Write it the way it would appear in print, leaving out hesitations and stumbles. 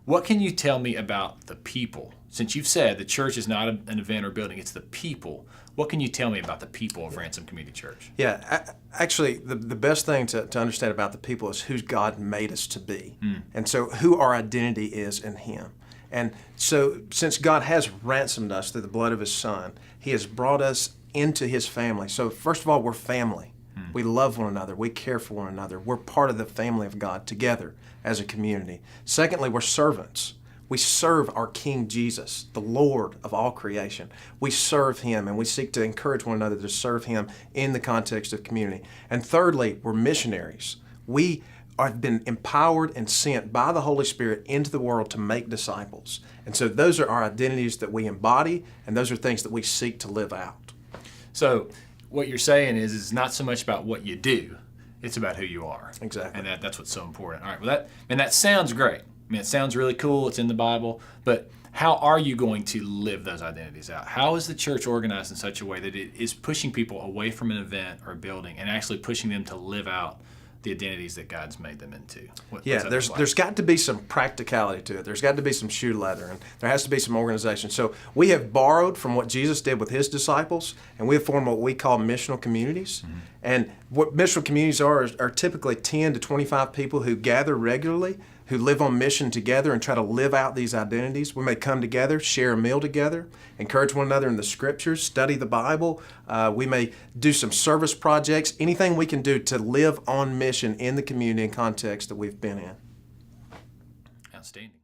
What can you tell me about the people? Since you've said the church is not an event or building, it's the people. What can you tell me about the people of Ransom Community Church? Yeah, actually, the best thing to understand about the people is who God made us to be. And so who our identity is in Him. And so since God has ransomed us through the blood of His Son, He has brought us into His family. So first of all, we're family. We love one another. We care for one another. We're part of the family of God together as a community. Secondly, we're servants. We serve our King Jesus, the Lord of all creation. We serve Him, and we seek to encourage one another to serve Him in the context of community. And thirdly, we're missionaries. We have been empowered and sent by the Holy Spirit into the world to make disciples. And so those are our identities that we embody, and those are things that we seek to live out. So what you're saying is it's not so much about what you do, it's about who you are. Exactly. And that's what's so important. All right, well, that sounds great. I mean, it sounds really cool. It's in the Bible. But how are you going to live those identities out? How is the church organized in such a way that it is pushing people away from an event or a building and actually pushing them to live out the identities that God's made them into? There's got to be some practicality to it. There's got to be some shoe leather, and there has to be some organization. So we have borrowed from what Jesus did with His disciples, and we have formed what we call missional communities. Mm-hmm. And what missional communities are typically 10 to 25 people who gather regularly, who live on mission together and try to live out these identities. We may come together, share a meal together, encourage one another in the Scriptures, study the Bible. We may do some service projects, anything we can do to live on mission in the community and context that we've been in. Outstanding.